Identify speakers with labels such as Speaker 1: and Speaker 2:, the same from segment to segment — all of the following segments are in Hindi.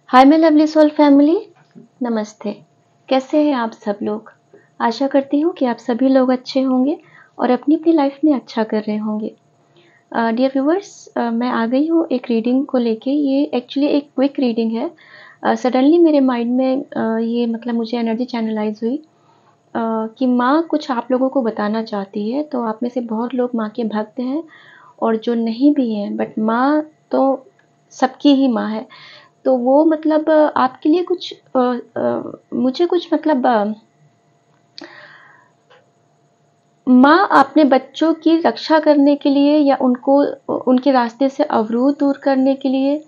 Speaker 1: Hi my lovely soul family, नमस्ते। कैसे हैं आप सब लोग? आशा करती हूँ कि आप सभी लोग अच्छे होंगे और अपनी अपनी लाइफ में अच्छा कर रहे होंगे। डियर व्यूअर्स, मैं आ गई हूँ एक रीडिंग को लेके। ये एक्चुअली एक क्विक रीडिंग है। सडनली मेरे माइंड में ये मतलब मुझे एनर्जी चैनलाइज हुई कि माँ कुछ आप लोगों को बताना चाहती है। तो आप में से बहुत लोग माँ के भक्त हैं और जो नहीं भी हैं, बट माँ तो सबकी ही माँ है। तो वो मतलब आपके लिए कुछ मुझे कुछ मतलब माँ अपने बच्चों की रक्षा करने के लिए या उनको उनके रास्ते से अवरोध दूर करने के लिए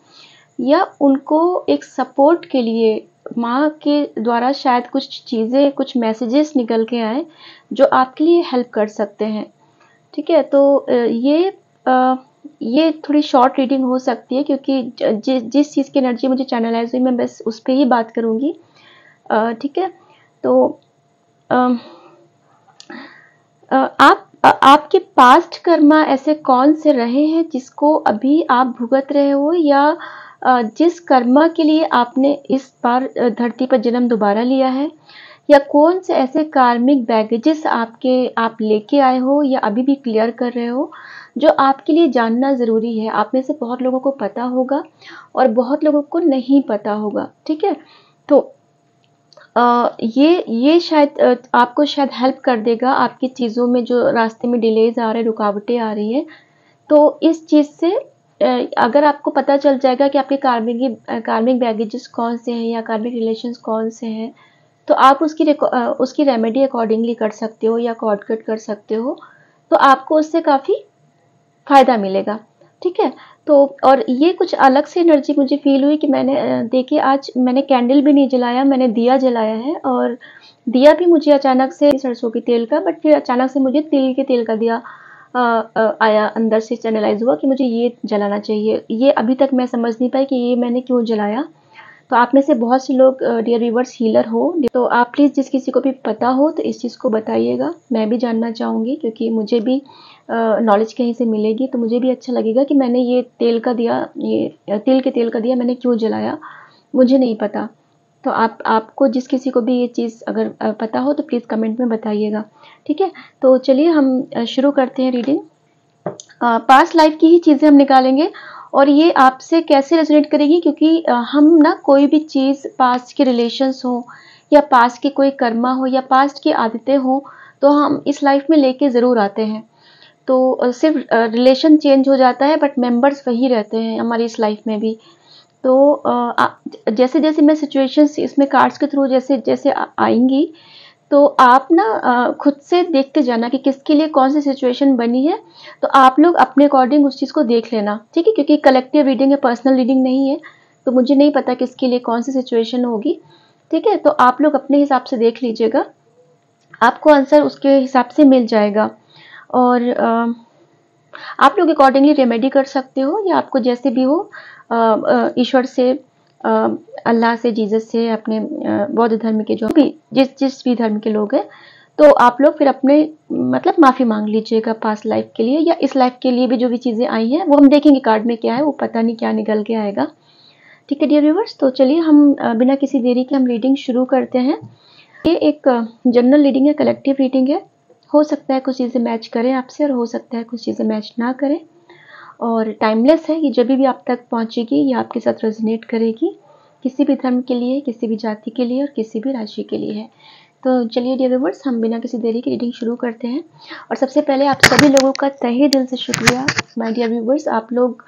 Speaker 1: या उनको एक सपोर्ट के लिए माँ के द्वारा शायद कुछ चीज़ें, कुछ मैसेजेस निकल के आए जो आपके लिए हेल्प कर सकते हैं। ठीक है, तो ये थोड़ी शॉर्ट रीडिंग हो सकती है क्योंकि जिस चीज़ की एनर्जी मुझे चैनलाइज हुई मैं बस उस पर ही बात करूँगी। ठीक है, तो अम, आपके पास्ट कर्मा ऐसे कौन से रहे हैं जिसको अभी आप भुगत रहे हो, या जिस कर्मा के लिए आपने इस बार धरती पर जन्म दोबारा लिया है, या कौन से ऐसे कार्मिक बैगेजेस आप लेके आए हो या अभी भी क्लियर कर रहे हो जो आपके लिए जानना ज़रूरी है। आप में से बहुत लोगों को पता होगा और बहुत लोगों को नहीं पता होगा। ठीक है, तो ये शायद आपको शायद हेल्प कर देगा आपकी चीज़ों में जो रास्ते में डिलेज आ रहे हैं, रुकावटें आ रही हैं। तो इस चीज़ से अगर आपको पता चल जाएगा कि आपके कार्मिक बैगेजेस कौन से हैं या कार्मिक रिलेशंस कौन से हैं, तो आप उसकी रेमेडी अकॉर्डिंगली कर सकते हो या कॉर्ड कट कर सकते हो। तो आपको उससे काफ़ी फ़ायदा मिलेगा। ठीक है, तो और ये कुछ अलग से एनर्जी मुझे फ़ील हुई कि मैंने देखिए आज मैंने कैंडल भी नहीं जलाया, मैंने दिया जलाया है। और दिया भी मुझे अचानक से सरसों के तेल का, बट फिर अचानक से मुझे तिल के तेल का दिया आया, अंदर से चैनलाइज हुआ कि मुझे ये जलाना चाहिए। ये अभी तक मैं समझ नहीं पाई कि ये मैंने क्यों जलाया। तो आप में से बहुत से लोग डियर व्यूअर्स हीलर हो, तो आप प्लीज़ जिस किसी को भी पता हो तो इस चीज़ को बताइएगा। मैं भी जानना चाहूँगी क्योंकि मुझे भी नॉलेज कहीं से मिलेगी तो मुझे भी अच्छा लगेगा कि मैंने ये तेल का दिया, ये तिल के तेल का दिया मैंने क्यों जलाया, मुझे नहीं पता। तो आपको जिस किसी को भी ये चीज़ अगर पता हो तो प्लीज़ कमेंट में बताइएगा। ठीक है, तो चलिए हम शुरू करते हैं रीडिंग। पास्ट लाइफ की ही चीज़ें हम निकालेंगे और ये आपसे कैसे रेजोनेट करेगी, क्योंकि हम ना कोई भी चीज़ पास्ट के रिलेशंस हो या पास्ट के कोई कर्मा हो या पास्ट की आदतें हो तो हम इस लाइफ में लेके ज़रूर आते हैं। तो सिर्फ रिलेशन चेंज हो जाता है बट मेंबर्स वही रहते हैं हमारी इस लाइफ में भी। तो जैसे जैसे मैं सिचुएशंस इसमें कार्ड्स के थ्रू जैसे जैसे आएंगी तो आप ना खुद से देखते जाना कि किसके लिए कौन सी सिचुएशन बनी है। तो आप लोग अपने अकॉर्डिंग उस चीज़ को देख लेना। ठीक है, क्योंकि कलेक्टिव रीडिंग है, पर्सनल रीडिंग नहीं है। तो मुझे नहीं पता किसके लिए कौन सी सिचुएशन होगी। ठीक है, तो आप लोग अपने हिसाब से देख लीजिएगा, आपको आंसर उसके हिसाब से मिल जाएगा। और आप लोग अकॉर्डिंगली रेमेडी कर सकते हो या आपको जैसे भी हो ईश्वर से, अल्लाह से, जीसस से, अपने बौद्ध धर्म के जो भी जिस भी धर्म के लोग हैं, तो आप लोग फिर अपने मतलब माफ़ी मांग लीजिएगा पास्ट लाइफ के लिए या इस लाइफ के लिए भी जो भी चीज़ें आई हैं वो हम देखेंगे कार्ड में क्या है, वो पता नहीं क्या निकल के आएगा। ठीक है डियर व्यूवर्स, तो चलिए हम बिना किसी देरी के हम रीडिंग शुरू करते हैं। ये एक जनरल रीडिंग है, कलेक्टिव रीडिंग है। हो सकता है कुछ चीज़ें मैच करें आपसे और हो सकता है कुछ चीज़ें मैच ना करें। और टाइमलेस है, ये जब भी आप तक पहुंचेगी ये आपके साथ रेजोनेट करेगी, किसी भी धर्म के लिए, किसी भी जाति के लिए और किसी भी राशि के लिए है। तो चलिए डियर व्यूअर्स, हम बिना किसी देरी की रीडिंग शुरू करते हैं। और सबसे पहले आप सभी लोगों का तहे दिल से शुक्रिया माय डियर व्यूअर्स। आप लोग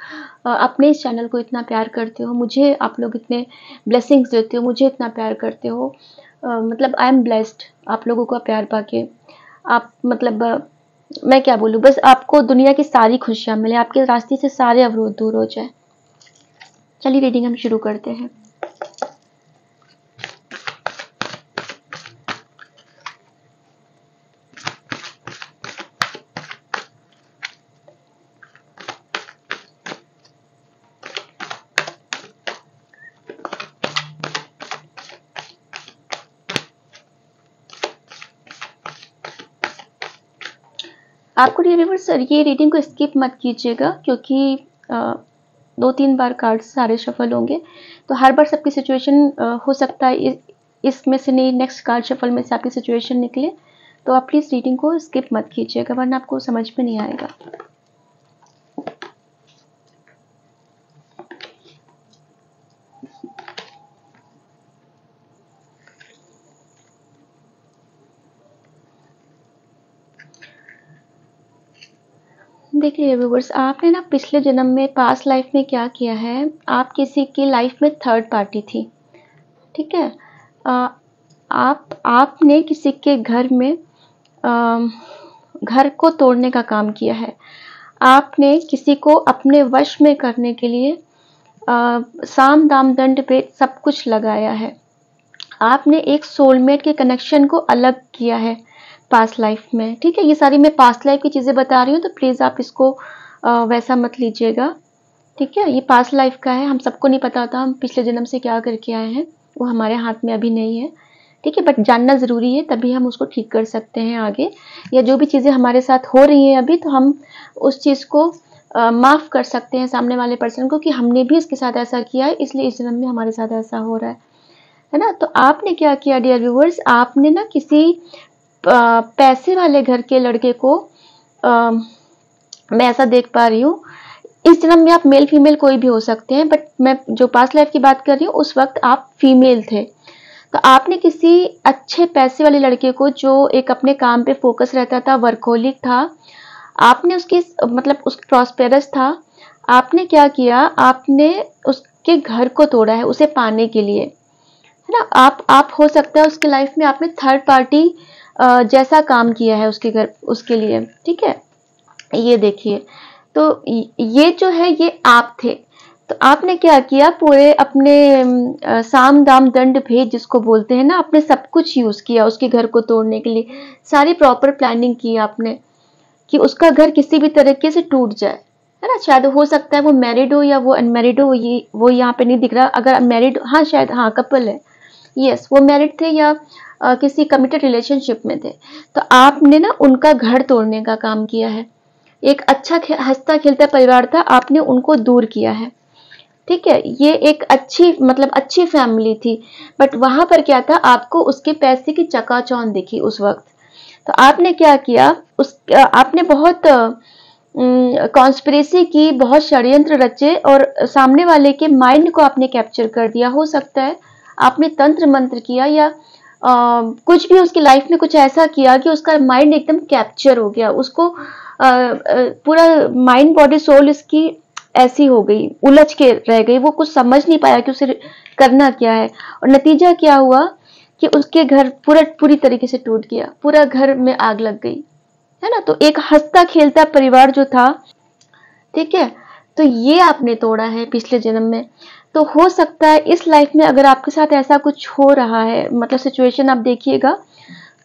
Speaker 1: अपने इस चैनल को इतना प्यार करते हो, मुझे आप लोग इतने ब्लेसिंग्स देते हो, मुझे इतना प्यार करते हो। मतलब आई एम ब्लेस्ड आप लोगों का प्यार पाके। आप मतलब मैं क्या बोलूँ, बस आपको दुनिया की सारी खुशियाँ मिले, आपके रास्ते से सारे अवरोध दूर हो जाए। चलिए रीडिंग हम शुरू करते हैं। आपको डियर व्यूअर्स ये रीडिंग को स्किप मत कीजिएगा क्योंकि 2-3 बार कार्ड्स सारे शफल होंगे, तो हर बार सबकी सिचुएशन हो सकता है इसमें से नहीं, नेक्स्ट कार्ड शफल में से आपकी सिचुएशन निकले। तो आप प्लीज़ रीडिंग को स्किप मत कीजिएगा, वरना आपको समझ में नहीं आएगा। देखिए व्यूअर्स, आपने ना पिछले जन्म में, पास्ट लाइफ में क्या किया है, आप किसी की लाइफ में थर्ड पार्टी थी, ठीक है। आपने किसी के घर में घर को तोड़ने का काम किया है। आपने किसी को अपने वश में करने के लिए साम दाम दंड पे सब कुछ लगाया है। आपने एक सोलमेट के कनेक्शन को अलग किया है पास्ट लाइफ में, ठीक है। ये सारी मैं पास्ट लाइफ की चीज़ें बता रही हूँ, तो प्लीज़ आप इसको वैसा मत लीजिएगा, ठीक है। ये पास्ट लाइफ का है, हम सबको नहीं पता होता हम पिछले जन्म से क्या करके आए हैं, वो हमारे हाथ में अभी नहीं है, ठीक है। बट जानना ज़रूरी है, तभी हम उसको ठीक कर सकते हैं आगे, या जो भी चीज़ें हमारे साथ हो रही हैं अभी, तो हम उस चीज़ को माफ़ कर सकते हैं सामने वाले पर्सन को, कि हमने भी इसके साथ ऐसा किया है, इसलिए इस जन्म में हमारे साथ ऐसा हो रहा है ना। तो आपने क्या किया डियर व्यूअर्स, आपने ना किसी पैसे वाले घर के लड़के को, मैं ऐसा देख पा रही हूँ, इस जन्म में आप मेल फीमेल कोई भी हो सकते हैं, बट मैं जो पास्ट लाइफ की बात कर रही हूँ उस वक्त आप फीमेल थे। तो आपने किसी अच्छे पैसे वाले लड़के को, जो एक अपने काम पे फोकस रहता था, वर्कहोलिक था, आपने उसकी मतलब उस प्रॉस्पेरस था, आपने क्या किया, आपने उसके घर को तोड़ा है उसे पाने के लिए, है ना। आप हो सकता है उसके लाइफ में आपने थर्ड पार्टी जैसा काम किया है उसके घर, उसके लिए, ठीक है। ये देखिए, तो ये जो है ये आप थे। तो आपने क्या किया, पूरे अपने साम दाम दंड भेद जिसको बोलते हैं ना, आपने सब कुछ यूज किया उसके घर को तोड़ने के लिए, सारी प्रॉपर प्लानिंग की आपने, कि उसका घर किसी भी तरीके से टूट जाए, है ना। शायद हो सकता है वो मैरिड हो या वो अनमैरिड हो, ये वो यहाँ पे नहीं दिख रहा। अगर मैरिड, हाँ शायद, हाँ कपल है, यस वो मैरिड थे या किसी कमिटेड रिलेशनशिप में थे। तो आपने ना उनका घर तोड़ने का काम किया है। एक अच्छा हंसता खेलता परिवार था, आपने उनको दूर किया है, ठीक है। ये एक अच्छी, मतलब अच्छी फैमिली थी, बट वहां पर क्या था, आपको उसके पैसे की चकाचौंध दिखी उस वक्त। तो आपने क्या किया, आपने बहुत कॉन्स्पिरेसी की, बहुत षड्यंत्र रचे, और सामने वाले के माइंड को आपने कैप्चर कर दिया। हो सकता है आपने तंत्र मंत्र किया, या कुछ भी उसकी लाइफ में कुछ ऐसा किया कि उसका माइंड एकदम कैप्चर हो गया, उसको पूरा माइंड बॉडी सोल इसकी ऐसी हो गई, उलझ के रह गई, वो कुछ समझ नहीं पाया कि उसे करना क्या है। और नतीजा क्या हुआ कि उसके घर पूरी तरीके से टूट गया, पूरा घर में आग लग गई, है ना। तो एक हंसता खेलता परिवार जो था, ठीक है, तो ये आपने तोड़ा है पिछले जन्म में। तो हो सकता है इस लाइफ में अगर आपके साथ ऐसा कुछ हो रहा है, मतलब सिचुएशन आप देखिएगा,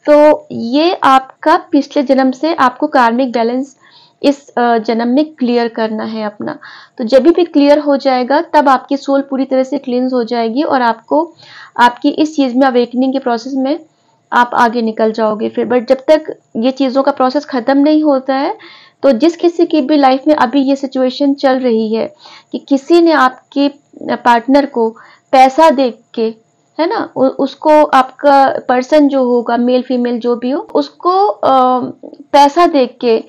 Speaker 1: तो ये आपका पिछले जन्म से आपको कार्मिक बैलेंस इस जन्म में क्लियर करना है अपना। तो जब भी क्लियर हो जाएगा, तब आपकी सोल पूरी तरह से क्लींस हो जाएगी, और आपको आपकी इस चीज में अवेकनिंग के प्रोसेस में आप आगे निकल जाओगे फिर। बट जब तक ये चीजों का प्रोसेस खत्म नहीं होता है, तो जिस किसी की भी लाइफ में अभी ये सिचुएशन चल रही है कि किसी ने आपके पार्टनर को पैसा देख के, है ना, उसको, आपका पर्सन जो होगा, मेल फीमेल जो भी हो, उसको पैसा देख के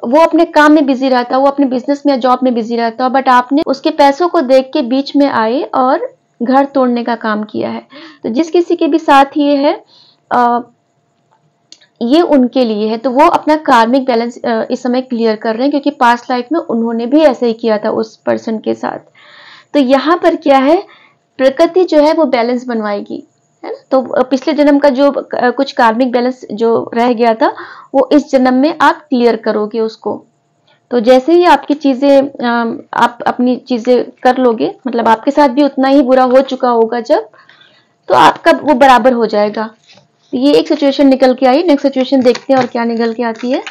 Speaker 1: वो अपने काम में बिजी रहता, वो अपने बिजनेस में या जॉब में बिजी रहता, बट आपने उसके पैसों को देख के बीच में आए और घर तोड़ने का काम किया है। तो जिस किसी के भी साथ ये है, ये उनके लिए है, तो वो अपना कार्मिक बैलेंस इस समय क्लियर कर रहे हैं, क्योंकि पास्ट लाइफ में उन्होंने भी ऐसे ही किया था उस पर्सन के साथ। तो यहाँ पर क्या है, प्रकृति जो है वो बैलेंस बनवाएगी, है ना। तो पिछले जन्म का जो कुछ कार्मिक बैलेंस जो रह गया था, वो इस जन्म में आप क्लियर करोगे उसको। तो जैसे ही आपकी चीजें, आप अपनी चीजें कर लोगे, मतलब आपके साथ भी उतना ही बुरा हो चुका होगा जब, तो आपका वो बराबर हो जाएगा। ये एक सिचुएशन निकल के आई, नेक्स्ट सिचुएशन देखते हैं और क्या निकल के आती है।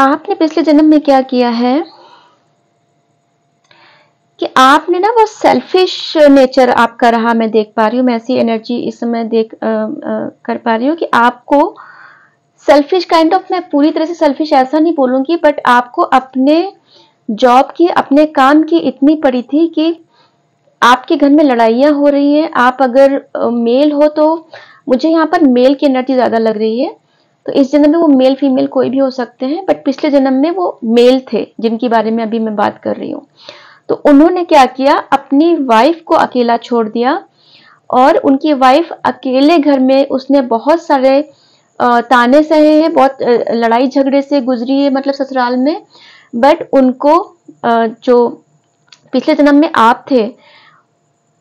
Speaker 1: आपने पिछले जन्म में क्या किया है कि आपने ना वो सेल्फिश नेचर आपका रहा, मैं देख पा रही हूँ, मैं ऐसी एनर्जी इस समय कर पा रही हूँ कि आपको सेल्फिश काइंड ऑफ, मैं पूरी तरह से सेल्फिश ऐसा नहीं बोलूंगी, बट आपको अपने जॉब की, अपने काम की इतनी पड़ी थी कि आपके घर में लड़ाइयाँ हो रही हैं। आप अगर मेल हो तो मुझे यहाँ पर मेल की एनर्जी ज़्यादा लग रही है, तो इस जन्म में वो मेल फीमेल कोई भी हो सकते हैं, बट पिछले जन्म में वो मेल थे जिनके बारे में अभी मैं बात कर रही हूँ। तो उन्होंने क्या किया, अपनी वाइफ को अकेला छोड़ दिया, और उनकी वाइफ अकेले घर में उसने बहुत सारे ताने सहे हैं, बहुत लड़ाई झगड़े से गुजरी है, मतलब ससुराल में। बट उनको जो पिछले जन्म में आप थे,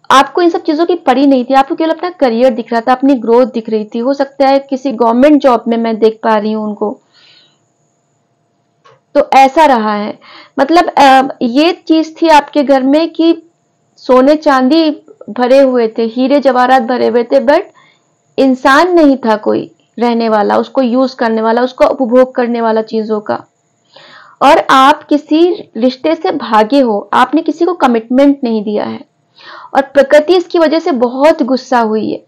Speaker 1: आपको इन सब चीजों की पड़ी नहीं थी, आपको केवल अपना करियर दिख रहा था, अपनी ग्रोथ दिख रही थी। हो सकता है किसी गवर्नमेंट जॉब में मैं देख पा रही हूँ उनको। तो ऐसा रहा है, मतलब ये चीज थी आपके घर में कि सोने चांदी भरे हुए थे, हीरे जवाहरात भरे हुए थे, बट इंसान नहीं था कोई रहने वाला, उसको यूज करने वाला, उसको उपभोग करने वाला चीजों का। और आप किसी रिश्ते से भागे हो, आपने किसी को कमिटमेंट नहीं दिया है, और प्रकृति इसकी वजह से बहुत गुस्सा हुई है,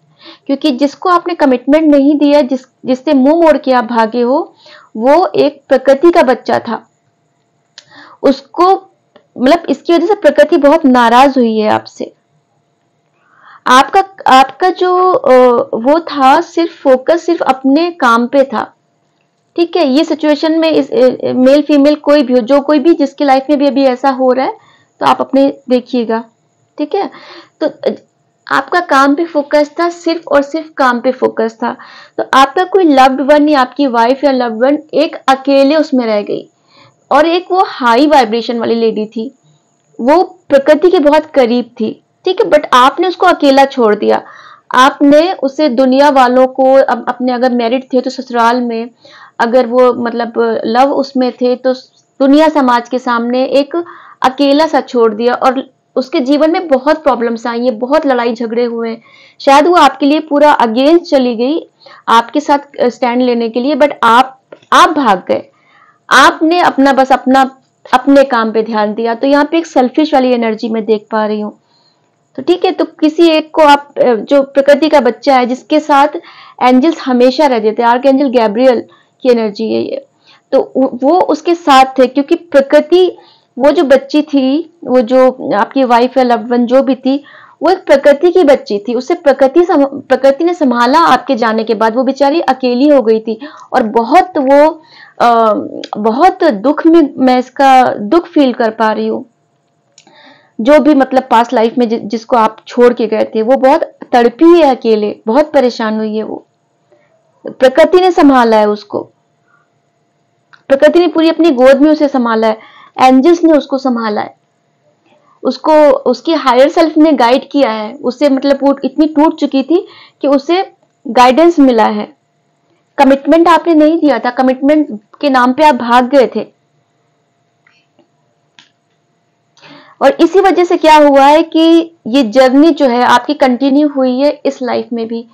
Speaker 1: क्योंकि जिसको आपने कमिटमेंट नहीं दिया, जिससे मुंह मोड़ के आप भागे हो, वो एक प्रकृति का बच्चा था। उसको, मतलब इसकी वजह से प्रकृति बहुत नाराज हुई है आपसे। आपका आपका जो वो था, सिर्फ फोकस सिर्फ अपने काम पे था। ठीक है, ये सिचुएशन में इस मेल फीमेल कोई भी हो, जो कोई भी जिसकी लाइफ में भी अभी ऐसा हो रहा है, तो आप अपने देखिएगा। ठीक है, तो आपका काम पे फोकस था, सिर्फ और सिर्फ काम पे फोकस था। तो आपका कोई लव्ड वन या आपकी वाइफ या लव्ड वन एक अकेले उसमें रह गई, और एक वो हाई वाइब्रेशन वाली लेडी थी, वो प्रकृति के बहुत करीब थी। ठीक है, बट आपने उसको अकेला छोड़ दिया। आपने उसे दुनिया वालों को, अब अपने अगर मैरिड थे तो ससुराल में, अगर वो मतलब लव उसमें थे तो दुनिया समाज के सामने एक अकेला सा छोड़ दिया, और उसके जीवन में बहुत प्रॉब्लम्स आई हैं, बहुत लड़ाई झगड़े हुए। शायद वो आपके लिए पूरा अगेंस्ट चली गई, आपके साथ स्टैंड लेने के लिए, बट आप भाग गए। आपने अपना बस अपने काम पे ध्यान दिया। तो यहाँ पे एक सेल्फिश वाली एनर्जी में देख पा रही हूँ। तो ठीक है, तो किसी एक को आप, जो प्रकृति का बच्चा है जिसके साथ एंजल्स हमेशा रहते थे, आर्क एंजल गैब्रियल की एनर्जी है ये, तो वो उसके साथ थे, क्योंकि प्रकृति, वो जो बच्ची थी, वो जो आपकी वाइफ या लव्ड वन जो भी थी, वो एक प्रकृति की बच्ची थी। उसे प्रकृति ने संभाला। आपके जाने के बाद वो बेचारी अकेली हो गई थी, और बहुत वो बहुत दुख में, मैं इसका दुख फील कर पा रही हूँ। जो भी मतलब पास्ट लाइफ में जिसको आप छोड़ के गए थे, वो बहुत तड़पी है अकेले, बहुत परेशान हुई है वो। प्रकृति ने संभाला है उसको, प्रकृति ने पूरी अपनी गोद में उसे संभाला है, एंजल्स ने उसको संभाला है, उसको उसकी हायर सेल्फ ने गाइड किया है उसे। मतलब वो इतनी टूट चुकी थी कि उसे गाइडेंस मिला है। कमिटमेंट आपने नहीं दिया था, कमिटमेंट के नाम पे आप भाग गए थे, और इसी वजह से क्या हुआ है कि ये जर्नी जो है आपकी कंटिन्यू हुई है इस लाइफ में भी।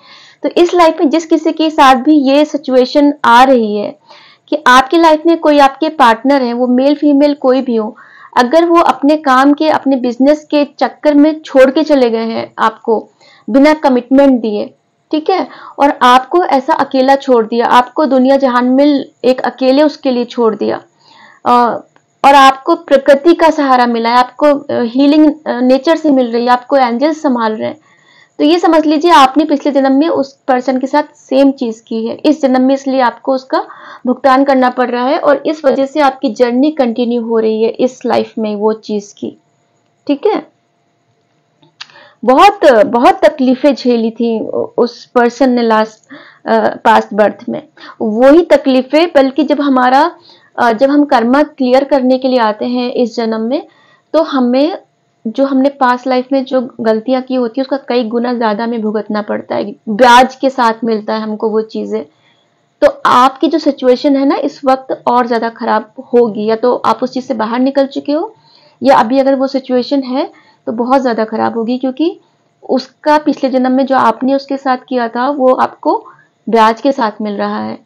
Speaker 1: तो इस लाइफ में जिस किसी के साथ भी ये सिचुएशन आ रही है कि आपकी लाइफ में कोई आपके पार्टनर है, वो मेल फीमेल कोई भी हो, अगर वो अपने काम के, अपने बिजनेस के चक्कर में छोड़ के चले गए हैं आपको बिना कमिटमेंट दिए, ठीक है, और आपको ऐसा अकेला छोड़ दिया, आपको दुनिया जहान में एक अकेले उसके लिए छोड़ दिया, और आपको प्रकृति का सहारा मिला है, आपको हीलिंग नेचर से मिल रही है, आपको एंजल्स संभाल रहे हैं, तो ये समझ लीजिए आपने पिछले जन्म में उस पर्सन के साथ सेम चीज की है इस जन्म में, इसलिए आपको उसका भुगतान करना पड़ रहा है, और इस वजह से आपकी जर्नी कंटिन्यू हो रही है इस लाइफ में वो चीज की। ठीक है, बहुत बहुत तकलीफें झेली थी उस पर्सन ने लास्ट पास्ट बर्थ में। वही तकलीफें, बल्कि जब हम कर्मा क्लियर करने के लिए आते हैं इस जन्म में, तो हमें जो हमने पास्ट लाइफ में जो गलतियां की होती है उसका कई गुना ज्यादा हमें भुगतना पड़ता है, ब्याज के साथ मिलता है हमको वो चीजें। तो आपकी जो सिचुएशन है ना इस वक्त और ज्यादा खराब होगी, या तो आप उस चीज से बाहर निकल चुके हो, या अभी अगर वो सिचुएशन है तो बहुत ज्यादा खराब होगी, क्योंकि उसका पिछले जन्म में जो आपने उसके साथ किया था वो आपको ब्याज के साथ मिल रहा है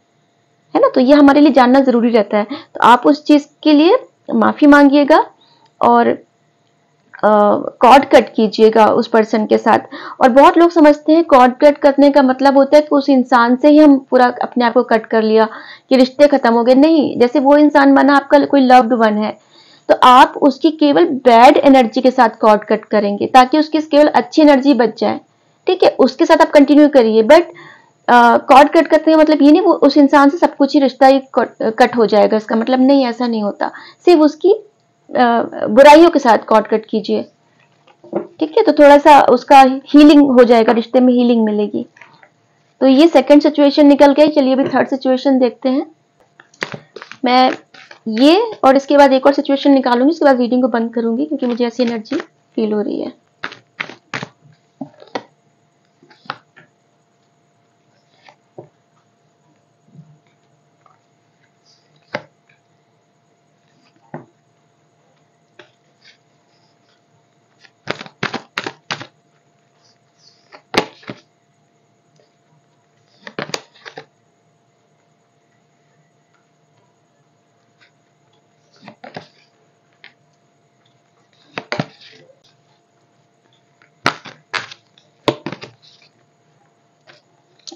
Speaker 1: है ना। तो ये हमारे लिए जानना जरूरी रहता है। तो आप उस चीज के लिए माफी मांगिएगा और कॉर्ड कट कीजिएगा उस पर्सन के साथ। और बहुत लोग समझते हैं कॉर्ड कट करने का मतलब होता है कि उस इंसान से ही हम पूरा अपने आप को कट कर लिया, कि रिश्ते खत्म हो गए। नहीं, जैसे वो इंसान माना आपका कोई लव्ड वन है, तो आप उसकी केवल बैड एनर्जी के साथ कॉर्ड कट करेंगे ताकि उसकी केवल अच्छी एनर्जी बच जाए। ठीक है, उसके साथ आप कंटिन्यू करिए, बट कॉर्ड कट करते हैं मतलब ये नहीं वो उस इंसान से सब कुछ ही रिश्ता ही कट हो जाएगा, इसका मतलब नहीं, ऐसा नहीं होता। सिर्फ उसकी बुराइयों के साथ कॉर्ड कट कीजिए। ठीक है, तो थोड़ा सा उसका हीलिंग हो जाएगा, रिश्ते में हीलिंग मिलेगी। तो ये सेकंड सिचुएशन निकल गई। चलिए अभी थर्ड सिचुएशन देखते हैं। मैं ये और इसके बाद एक और सिचुएशन निकालूंगी, उसके बाद रीडिंग को बंद करूंगी क्योंकि मुझे ऐसी एनर्जी फील हो रही है।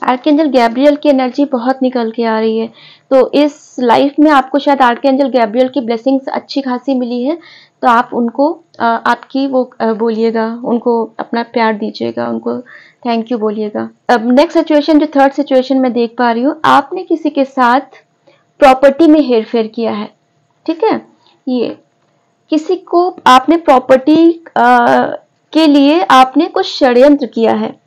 Speaker 1: आर्कएंजल गैब्रियल की एनर्जी बहुत निकल के आ रही है। तो इस लाइफ में आपको शायद आर्कएंजल गैब्रियल की ब्लेसिंग्स अच्छी खासी मिली है। तो आप उनको आपकी वो बोलिएगा, उनको अपना प्यार दीजिएगा, उनको थैंक यू बोलिएगा। अब नेक्स्ट सिचुएशन, जो थर्ड सिचुएशन मैं देख पा रही हूँ, आपने किसी के साथ प्रॉपर्टी में हेरफेर किया है। ठीक है, ये किसी को आपने प्रॉपर्टी के लिए आपने कुछ षड्यंत्र किया है।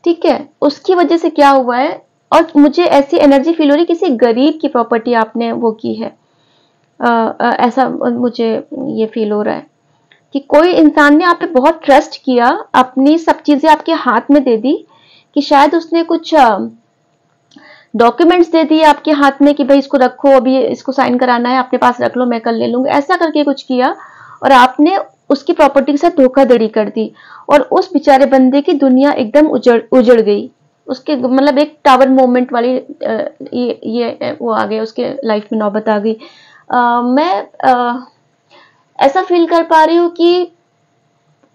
Speaker 1: ठीक है, उसकी वजह से क्या हुआ है, और मुझे ऐसी एनर्जी फील हो रही है किसी गरीब की प्रॉपर्टी आपने वो की है। ऐसा मुझे ये फील हो रहा है कि कोई इंसान ने आप पे बहुत ट्रस्ट किया, अपनी सब चीजें आपके हाथ में दे दी, कि शायद उसने कुछ डॉक्यूमेंट्स दे दिए आपके हाथ में कि भाई इसको रखो, अभी इसको साइन कराना है, अपने पास रख लो, मैं कल ले लूंगा, ऐसा करके कुछ किया, और आपने उसकी प्रॉपर्टी के साथ धोखाधड़ी कर दी, और उस बेचारे बंदे की दुनिया एकदम उजड़ गई। उसके मतलब एक टावर मोमेंट वाली ये वो आ गया, उसके लाइफ में नौबत आ गई। मैं ऐसा फील कर पा रही हूँ कि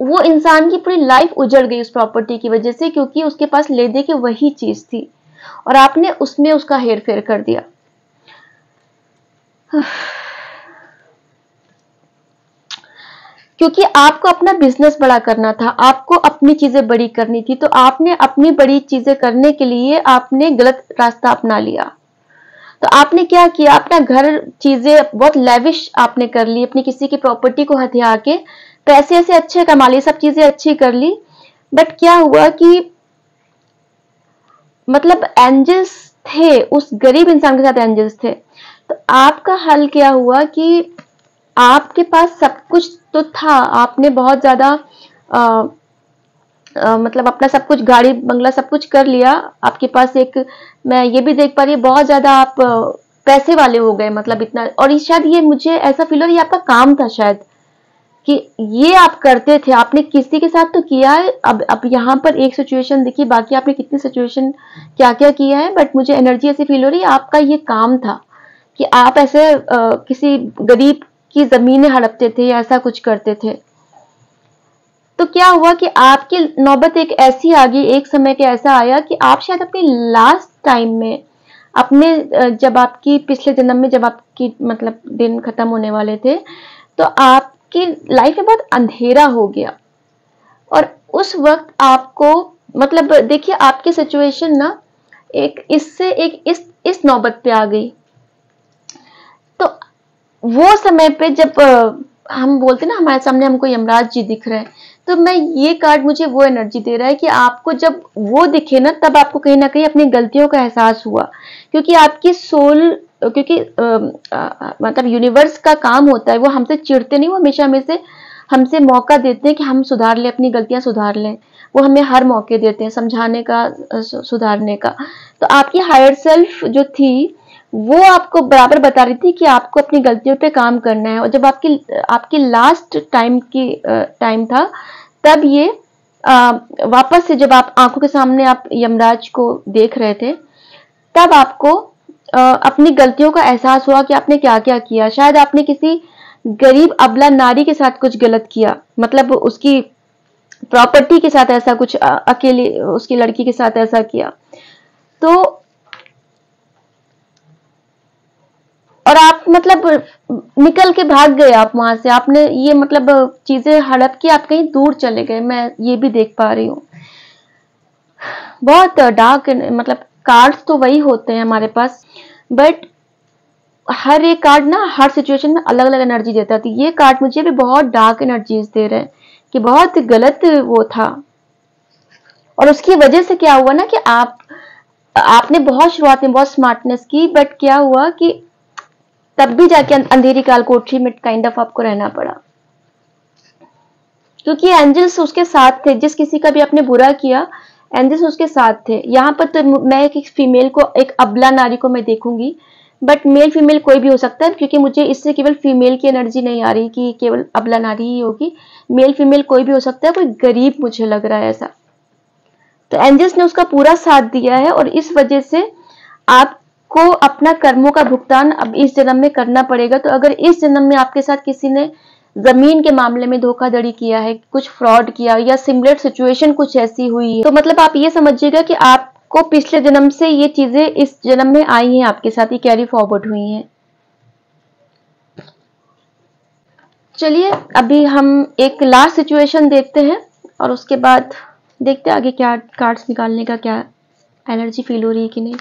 Speaker 1: वो इंसान की पूरी लाइफ उजड़ गई उस प्रॉपर्टी की वजह से, क्योंकि उसके पास ले दे के वही चीज थी और आपने उसमें उसका हेर फेर कर दिया। क्योंकि आपको अपना बिजनेस बड़ा करना था, आपको अपनी चीजें बड़ी करनी थी, तो आपने अपनी बड़ी चीजें करने के लिए आपने गलत रास्ता अपना लिया। तो आपने क्या किया, अपना घर चीजें बहुत लेविश आपने कर ली, अपनी किसी की प्रॉपर्टी को हथिया के पैसे ऐसे अच्छे कमा लिए, सब चीजें अच्छी कर ली, बट क्या हुआ कि मतलब एंजल्स थे, उस गरीब इंसान के साथ एंजल्स थे। तो आपका हल क्या हुआ कि आपके पास सब कुछ तो था, आपने बहुत ज्यादा मतलब अपना सब कुछ, गाड़ी बंगला सब कुछ कर लिया, आपके पास एक, मैं ये भी देख पा रही हूँ बहुत ज्यादा आप पैसे वाले हो गए, मतलब इतना। और शायद ये मुझे ऐसा फील हो रहा है ये आपका काम था शायद, कि ये आप करते थे, आपने किसी के साथ तो किया है। अब यहाँ पर एक सिचुएशन देखिए, बाकी आपने कितनी सिचुएशन क्या क्या किया है, बट मुझे एनर्जी ऐसी फील हो रही है आपका ये काम था कि आप ऐसे किसी गरीब की जमीनें हड़पते थे या ऐसा कुछ करते थे। तो क्या हुआ कि आपकी नौबत एक ऐसी आ गई, एक समय के ऐसा आया कि आप शायद अपने लास्ट टाइम में, अपने जब आपकी पिछले जन्म में जब आपकी मतलब दिन खत्म होने वाले थे, तो आपकी लाइफ में बहुत अंधेरा हो गया, और उस वक्त आपको मतलब देखिए आपकी सिचुएशन ना एक इससे एक इस नौबत पे आ गई। तो वो समय पे जब हम बोलते ना हमारे सामने हमको यमराज जी दिख रहे हैं, तो मैं ये कार्ड मुझे वो एनर्जी दे रहा है कि आपको जब वो दिखे ना, तब आपको कहीं ना कहीं अपनी गलतियों का एहसास हुआ, क्योंकि आपकी सोल, क्योंकि मतलब यूनिवर्स का काम होता है, वो हमसे चिढ़ते नहीं, वो हमेशा हमें से हमसे मौका देते हैं कि हम सुधार लें, अपनी गलतियां सुधार लें। वो हमें हर मौके देते हैं समझाने का, सुधारने का। तो आपकी हायर सेल्फ जो थी वो आपको बराबर बता रही थी कि आपको अपनी गलतियों पे काम करना है। और जब आपकी लास्ट टाइम था, तब ये वापस से जब आप आंखों के सामने आप यमराज को देख रहे थे, तब आपको अपनी गलतियों का एहसास हुआ कि आपने क्या क्या किया। शायद आपने किसी गरीब अबला नारी के साथ कुछ गलत किया, मतलब उसकी प्रॉपर्टी के साथ ऐसा कुछ, अकेले उसकी लड़की के साथ ऐसा किया। तो और आप मतलब निकल के भाग गए आप वहां से, आपने ये मतलब चीजें हड़प के आप कहीं दूर चले गए, मैं ये भी देख पा रही हूँ। बहुत डार्क, मतलब कार्ड्स तो वही होते हैं हमारे पास, बट हर एक कार्ड ना हर सिचुएशन में अलग अलग एनर्जी देता है। ये कार्ड मुझे भी बहुत डार्क एनर्जीज दे रहे हैं कि बहुत गलत वो था। और उसकी वजह से क्या हुआ ना कि आपने बहुत शुरुआत में बहुत स्मार्टनेस की, बट क्या हुआ कि तब भी जाके अंधेरी काल कोठरी में काइंड ऑफ आपको रहना पड़ा, क्योंकि एंजल्स उसके साथ थे। जिस किसी का भी आपने बुरा किया, एंजल्स उसके साथ थे। यहाँ पर तो मैं एक फीमेल को, एक अबला नारी को मैं देखूंगी, बट मेल फीमेल कोई भी हो सकता है, क्योंकि मुझे इससे केवल फीमेल की एनर्जी नहीं आ रही कि केवल अबला नारी ही होगी। मेल फीमेल कोई भी हो सकता है, कोई गरीब मुझे लग रहा है ऐसा। तो एंजल्स ने उसका पूरा साथ दिया है, और इस वजह से आपको अपना कर्मों का भुगतान अब इस जन्म में करना पड़ेगा। तो अगर इस जन्म में आपके साथ किसी ने जमीन के मामले में धोखाधड़ी किया है, कुछ फ्रॉड किया, या सिमिलर सिचुएशन कुछ ऐसी हुई है, तो मतलब आप ये समझिएगा कि आपको पिछले जन्म से ये चीजें इस जन्म में आई हैं, आपके साथ ही कैरी फॉरवर्ड हुई हैं। चलिए अभी हम एक लास्ट सिचुएशन देखते हैं, और उसके बाद देखते हैं आगे क्या कार्ड्स निकालने का क्या एनर्जी फील हो रही है कि नहीं।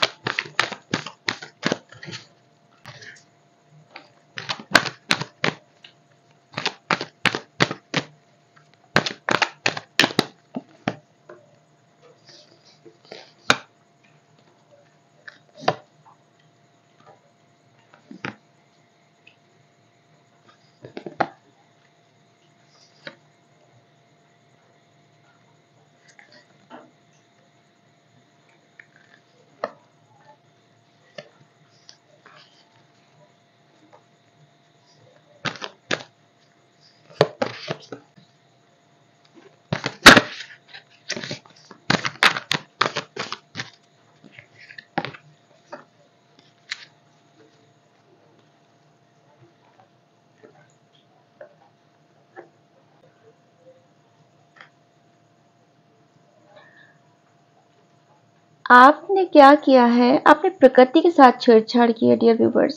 Speaker 1: आपने क्या किया है, आपने प्रकृति के साथ छेड़छाड़ की है डियर व्यूवर्स।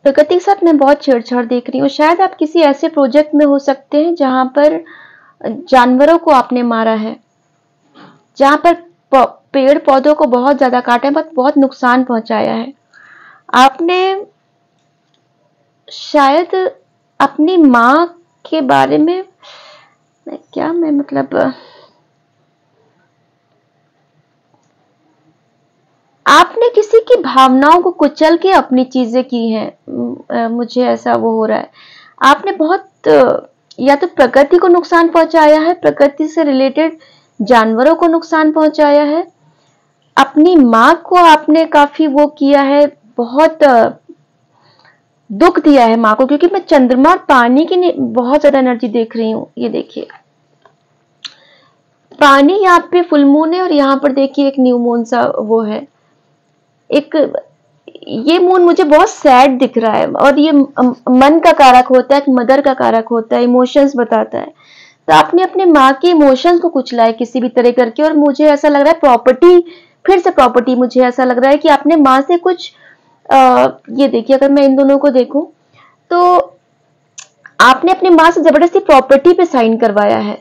Speaker 1: प्रकृति के साथ मैं बहुत छेड़छाड़ देख रही हूँ। शायद आप किसी ऐसे प्रोजेक्ट में हो सकते हैं जहां पर जानवरों को आपने मारा है, जहां पर पेड़ पौधों को बहुत ज्यादा काटा है, बहुत नुकसान पहुंचाया है। आपने शायद अपनी माँ के बारे में, मैं मतलब आपने किसी की भावनाओं को कुचल के अपनी चीजें की हैं। मुझे ऐसा वो हो रहा है। आपने बहुत या तो प्रकृति को नुकसान पहुंचाया है, प्रकृति से रिलेटेड जानवरों को नुकसान पहुंचाया है, अपनी माँ को आपने काफी वो किया है, बहुत दुख दिया है माँ को। क्योंकि मैं चंद्रमा और पानी की बहुत ज्यादा एनर्जी देख रही हूँ। ये देखिए पानी यहाँ पे फुल मून है, और यहाँ पर देखिए एक न्यू मून सा वो है। एक ये मून मुझे बहुत सैड दिख रहा है, और ये मन का कारक होता है, मदर का कारक होता है, इमोशंस बताता है। तो आपने अपने माँ के इमोशंस को कुचला है किसी भी तरह करके, और मुझे ऐसा लग रहा है प्रॉपर्टी, फिर से प्रॉपर्टी, मुझे ऐसा लग रहा है कि आपने माँ से कुछ ये देखिए अगर मैं इन दोनों को देखूं तो आपने अपनी माँ से जबरदस्ती प्रॉपर्टी पे साइन करवाया है,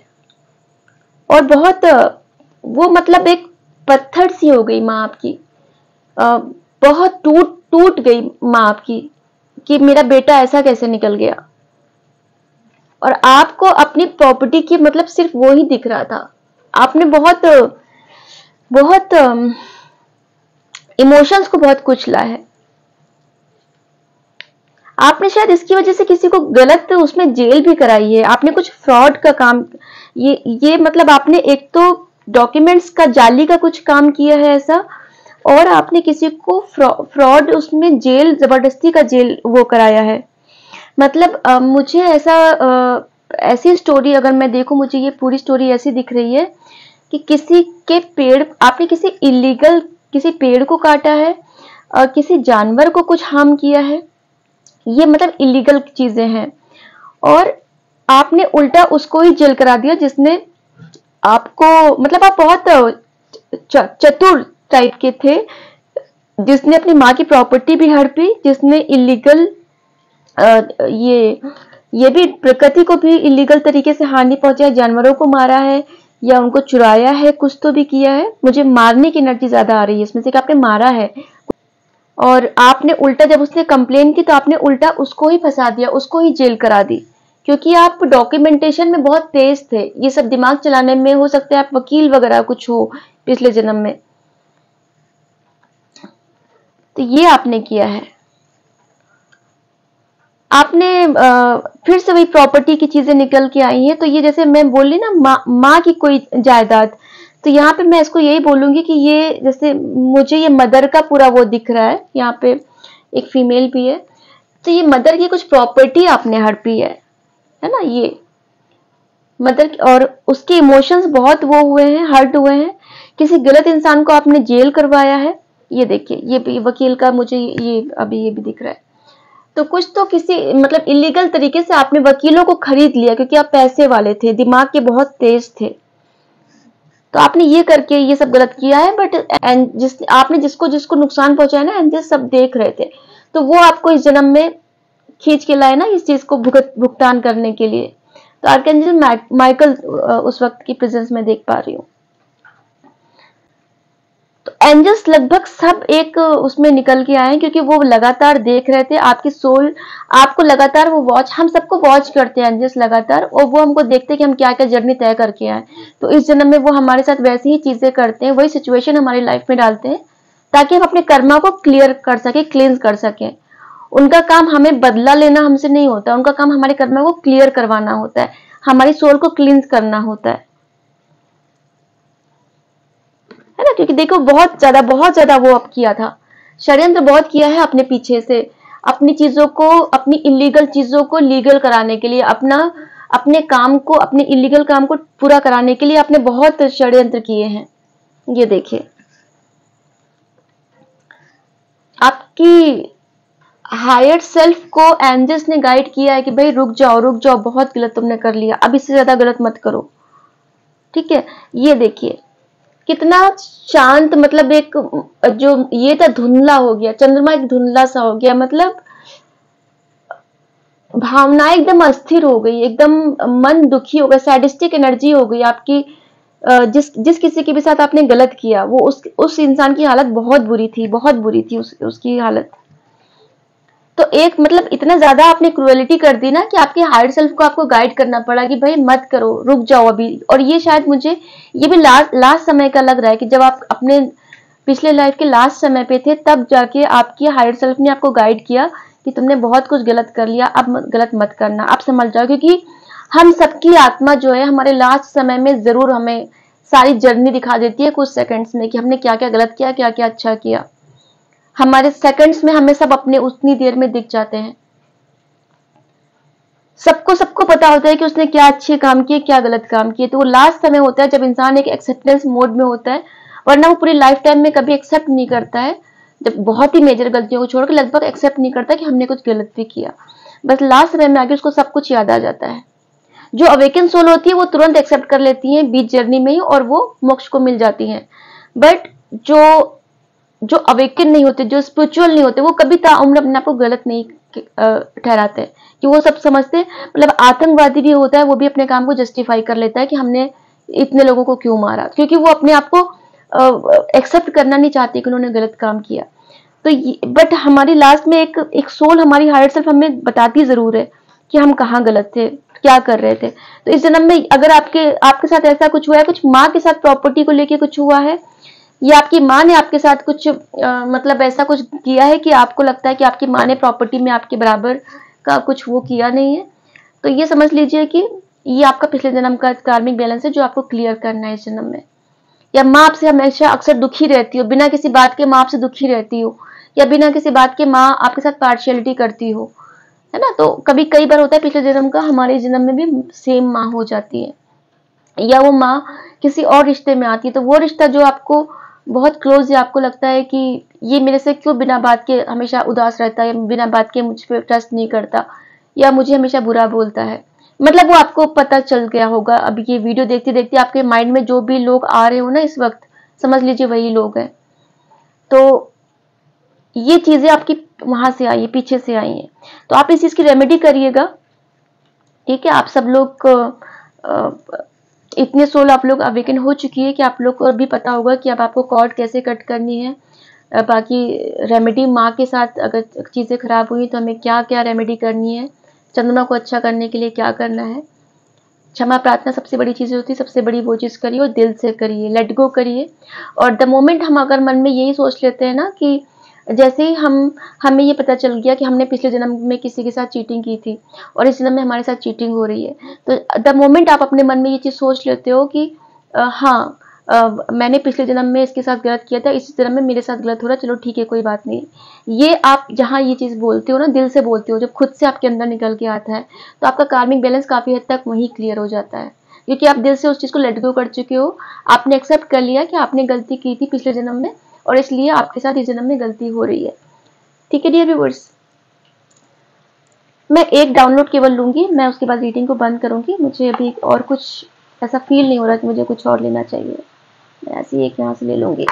Speaker 1: और बहुत वो मतलब एक पत्थर सी हो गई माँ आपकी, बहुत टूट गई माँ आपकी कि मेरा बेटा ऐसा कैसे निकल गया। और आपको अपनी प्रॉपर्टी की मतलब सिर्फ वो ही दिख रहा था। आपने बहुत बहुत इमोशंस को बहुत कुचला है। आपने शायद इसकी वजह से किसी को गलत उसमें जेल भी कराई है। आपने कुछ फ्रॉड का काम, ये मतलब आपने एक तो डॉक्यूमेंट्स का जाली का कुछ काम किया है ऐसा, और आपने किसी को फ्रॉड उसमें जेल, जबरदस्ती का जेल वो कराया है। मतलब मुझे ऐसा ऐसी स्टोरी अगर मैं देखूं, मुझे ये पूरी स्टोरी ऐसी दिख रही है कि किसी के पेड़, आपने किसी इलीगल किसी पेड़ को काटा है, किसी जानवर को कुछ हार्म किया है, ये मतलब इलीगल चीजें हैं। और आपने उल्टा उसको ही जेल करा दिया जिसने आपको, मतलब आप बहुत चतुर टाइप के थे, जिसने अपनी माँ की प्रॉपर्टी भी हड़पी, जिसने इलीगल ये भी प्रकृति को भी इलीगल तरीके से हानि पहुंचाया, जानवरों को मारा है या उनको चुराया है, कुछ तो भी किया है। मुझे मारने की एनर्जी ज्यादा आ रही है इसमें से कि आपने मारा है। और आपने उल्टा, जब उसने कंप्लेन की तो आपने उल्टा उसको ही फंसा दिया, उसको ही जेल करा दी, क्योंकि आप डॉक्यूमेंटेशन में बहुत तेज थे। ये सब दिमाग चलाने में, हो सकता है आप वकील वगैरह कुछ हो पिछले जन्म में, तो ये आपने किया है। आपने फिर से वही प्रॉपर्टी की चीजें निकल के आई हैं। तो ये जैसे मैं बोली ना, माँ की कोई जायदाद, तो यहाँ पे मैं इसको यही बोलूंगी कि ये जैसे मुझे ये मदर का पूरा वो दिख रहा है, यहाँ पे एक फीमेल भी है, तो ये मदर की कुछ प्रॉपर्टी आपने हड़पी है ना, ये मदर। और उसके इमोशंस बहुत वो हुए हैं, हर्ट हुए हैं, किसी गलत इंसान को आपने जेल करवाया है। ये देखिए, ये भी वकील का मुझे ये अभी ये भी दिख रहा है। तो कुछ तो किसी मतलब इलीगल तरीके से आपने वकीलों को खरीद लिया, क्योंकि आप पैसे वाले थे, दिमाग के बहुत तेज थे, तो आपने ये करके ये सब गलत किया है। बट आपने जिसको जिसको नुकसान पहुंचाया ना, एंजल सब देख रहे थे, तो वो आपको इस जन्म में खींच के लाए ना इस चीज को भुगतान करने के लिए। तो आर्कएंजल माइकल उस वक्त की प्रेजेंस में देख पा रही हूँ। तो एंजल्स लगभग सब एक उसमें निकल के आए, क्योंकि वो लगातार देख रहे थे आपकी सोल, आपको लगातार वो वॉच, हम सबको वॉच करते हैं एंजल्स लगातार, और वो हमको देखते हैं कि हम क्या क्या जर्नी तय करके आए। तो इस जन्म में वो हमारे साथ वैसी ही चीजें करते हैं, वही सिचुएशन हमारी लाइफ में डालते हैं, ताकि हम अपने कर्मा को क्लियर कर सके, क्लींस कर सके। उनका काम हमें बदला लेना हमसे नहीं होता, उनका काम हमारे कर्मा को क्लियर करवाना होता है, हमारी सोल को क्लींस करना होता है ना। क्योंकि देखो बहुत ज्यादा वो अब किया था, षड्यंत्र बहुत किया है अपने पीछे से, अपनी चीजों को, अपनी इलीगल चीजों को लीगल कराने के लिए, अपने काम को, अपने इलीगल काम को पूरा कराने के लिए आपने बहुत षड्यंत्र किए हैं। ये देखिए, आपकी हायर सेल्फ को एंजल्स ने गाइड किया है कि भाई रुक जाओ, बहुत गलत तुमने कर लिया, अब इससे ज्यादा गलत मत करो, ठीक है। ये देखिए कितना शांत, मतलब एक जो ये था धुंधला हो गया, चंद्रमा एक धुंधला सा हो गया, मतलब भावनाएं एकदम अस्थिर हो गई, एकदम मन दुखी हो गया, सैडिस्टिक एनर्जी हो गई आपकी। जिस किसी के भी साथ आपने गलत किया, वो उस इंसान की हालत बहुत बुरी थी, उसकी हालत। तो एक मतलब इतना ज्यादा आपने क्रूएलिटी कर दी ना कि आपके हायर सेल्फ को आपको गाइड करना पड़ा कि भाई मत करो, रुक जाओ अभी। और ये शायद मुझे ये भी लास्ट समय का लग रहा है कि जब आप अपने पिछले लाइफ के लास्ट समय पे थे, तब जाके आपकी हायर सेल्फ ने आपको गाइड किया कि तुमने बहुत कुछ गलत कर लिया, अब गलत मत करना, अब समझ जाओ। क्योंकि हम सबकी आत्मा जो है हमारे लास्ट समय में जरूर हमें सारी जर्नी दिखा देती है कुछ सेकंड्स में, कि हमने क्या क्या गलत किया, क्या क्या अच्छा किया। हमारे सेकंड्स में हमें सब अपने उतनी देर में दिख जाते हैं। सबको पता होता है कि उसने क्या अच्छे काम किए, क्या गलत काम किए। तो वो लास्ट समय होता है जब इंसान एक एक्सेप्टेंस मोड में होता है, वरना वो पूरी लाइफ टाइम में कभी एक्सेप्ट नहीं करता है। जब बहुत ही मेजर गलतियों को छोड़कर लगभग एक्सेप्ट नहीं करता कि हमने कुछ गलत भी किया। बस लास्ट समय में आगे उसको सब कुछ याद आ जाता है। जो अवेकन सोल होती है वो तुरंत एक्सेप्ट कर लेती है बीच जर्नी में ही, और वो मोक्ष को मिल जाती है। बट जो अवेकन नहीं होते, जो स्पिरिचुअल नहीं होते, वो कभी ताउम्र अपने आप को गलत नहीं ठहराते, कि वो सब समझते। मतलब आतंकवादी भी होता है, वो भी अपने काम को जस्टिफाई कर लेता है कि हमने इतने लोगों को क्यों मारा, क्योंकि वो अपने आप को एक्सेप्ट करना नहीं चाहते कि उन्होंने गलत काम किया। तो बट हमारी लास्ट में एक सोल, हमारी हायर सेल्फ हमें बताती जरूर है कि हम कहाँ गलत थे, क्या कर रहे थे। तो इस जन्म में अगर आपके साथ ऐसा कुछ हुआ है, कुछ माँ के साथ प्रॉपर्टी को लेके कुछ हुआ है, या आपकी माँ ने आपके साथ कुछ मतलब ऐसा कुछ किया है कि आपको लगता है कि आपकी माँ ने प्रॉपर्टी में आपके बराबर का कुछ वो किया नहीं है, तो ये समझ लीजिए कि ये आपका पिछले जन्म का कार्मिक बैलेंस है जो आपको क्लियर करना है इस जन्म में। या माँ आपसे हमेशा अक्सर दुखी रहती हो, बिना किसी बात के माँ आपसे दुखी रहती हो, या बिना किसी बात के माँ आपके साथ पार्शियलिटी करती हो, है ना। तो कई बार होता है पिछले जन्म का हमारे जन्म में भी सेम माँ हो जाती है, या वो माँ किसी और रिश्ते में आती है। तो वो रिश्ता जो आपको बहुत क्लोज है, आपको लगता है कि ये मेरे से क्यों बिना बात के हमेशा उदास रहता है, बिना बात के मुझ पे ट्रस्ट नहीं करता, या मुझे हमेशा बुरा बोलता है। मतलब वो आपको पता चल गया होगा। अब ये वीडियो देखते देखते आपके माइंड में जो भी लोग आ रहे हो ना इस वक्त, समझ लीजिए वही लोग हैं। तो ये चीजें आपकी वहां से आई है, पीछे से आई हैं। तो आप इस चीज की रेमेडी करिएगा, ठीक है। आप सब लोग इतने सोल आप लोग अवेकन हो चुकी है कि आप लोग को भी पता होगा कि अब आपको कॉर्ड कैसे कट करनी है। बाकी रेमेडी माँ के साथ अगर चीज़ें खराब हुई तो हमें क्या क्या रेमेडी करनी है, चंद्रमा को अच्छा करने के लिए क्या करना है। क्षमा प्रार्थना सबसे बड़ी चीज़ होती है, सबसे बड़ी वो चीज़ करिए और दिल से करिए, लेट गो करिए। और द मोमेंट हम अगर मन में यही सोच लेते हैं ना कि जैसे ही हमें ये पता चल गया कि हमने पिछले जन्म में किसी के साथ चीटिंग की थी और इस जन्म में हमारे साथ चीटिंग हो रही है, तो द मोमेंट आप अपने मन में ये चीज़ सोच लेते हो कि हाँ, मैंने पिछले जन्म में इसके साथ गलत किया था, इस जन्म में मेरे साथ गलत हो रहा है, चलो ठीक है कोई बात नहीं। ये आप जहाँ ये चीज़ बोलते हो ना, दिल से बोलते हो, जब खुद से आपके अंदर निकल के आता है, तो आपका कार्मिक बैलेंस काफ़ी हद तक वहीं क्लियर हो जाता है, क्योंकि आप दिल से उस चीज़ को लेट गो कर चुके हो। आपने एक्सेप्ट कर लिया कि आपने गलती की थी पिछले जन्म में और इसलिए आपके साथ इस जन्म में गलती हो रही है। ठीक है डियर व्यूअर्स, मैं एक डाउनलोड केवल लूंगी, मैं उसके बाद रीडिंग को बंद करूंगी। मुझे अभी और कुछ ऐसा फील नहीं हो रहा कि मुझे कुछ और लेना चाहिए, मैं ऐसे एक यहाँ से ले लूंगी।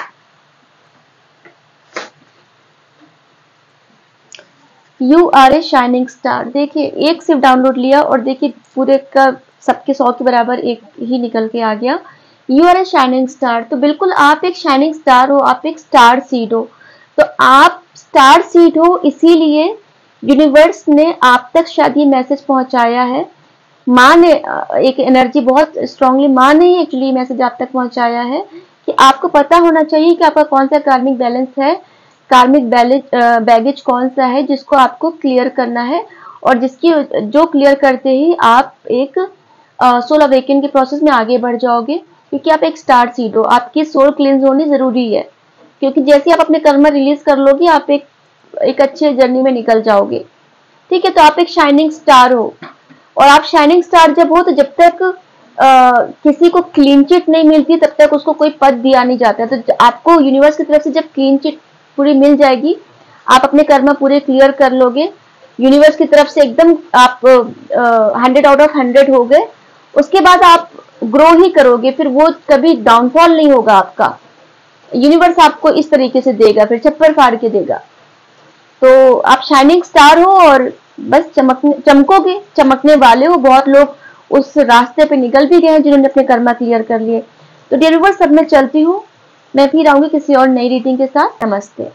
Speaker 1: You are a shining star. देखिए एक सिर्फ डाउनलोड लिया और देखिए पूरे का सबके 100 के बराबर एक ही निकल के आ गया। You are a shining star, तो बिल्कुल आप एक शाइनिंग स्टार हो, आप एक स्टार सीड हो। तो आप स्टार सीड हो, इसीलिए यूनिवर्स ने आप तक शायद ये मैसेज पहुंचाया है। माँ ने एक एनर्जी बहुत स्ट्रांगली, माँ ने ही एक्चुअली मैसेज आप तक पहुंचाया है कि आपको पता होना चाहिए कि आपका कौन सा कार्मिक बैलेंस है, कार्मिक बैगेज कौन सा है जिसको आपको क्लियर करना है, और जिसकी जो क्लियर करते ही आप एक सोल अवेकन के प्रोसेस में आगे बढ़ जाओगे, क्योंकि आप एक स्टार सीड हो। आपकी सोल क्लींस होनी जरूरी है, क्योंकि जैसे आप अपने कर्म रिलीज कर लोगे आप एक अच्छे जर्नी में निकल जाओगे। ठीक है, तो आप एक शाइनिंग स्टार हो, और आप शाइनिंग स्टार जब हो तो जब तक किसी को क्लीन चिट नहीं मिलती तब तक उसको कोई पद दिया नहीं जाता है। तो आपको यूनिवर्स की तरफ से जब क्लीन चिट पूरी मिल जाएगी, आप अपने कर्म पूरे क्लियर कर लोगे, यूनिवर्स की तरफ से एकदम आप 100 आउट ऑफ 100 हो गए, उसके बाद आप ग्रो ही करोगे, फिर वो कभी डाउनफॉल नहीं होगा आपका। यूनिवर्स आपको इस तरीके से देगा, फिर छप्पर फाड़ के देगा। तो आप शाइनिंग स्टार हो और बस चमकोगे, चमकने वाले हो। बहुत लोग उस रास्ते पे निकल भी गए हैं जिन्होंने अपने कर्मा क्लियर कर लिए। तो डियर व्यूअर्स, सब मैं चलती हूँ, मैं फिर आऊंगी किसी और नई रीडिंग के साथ। नमस्ते।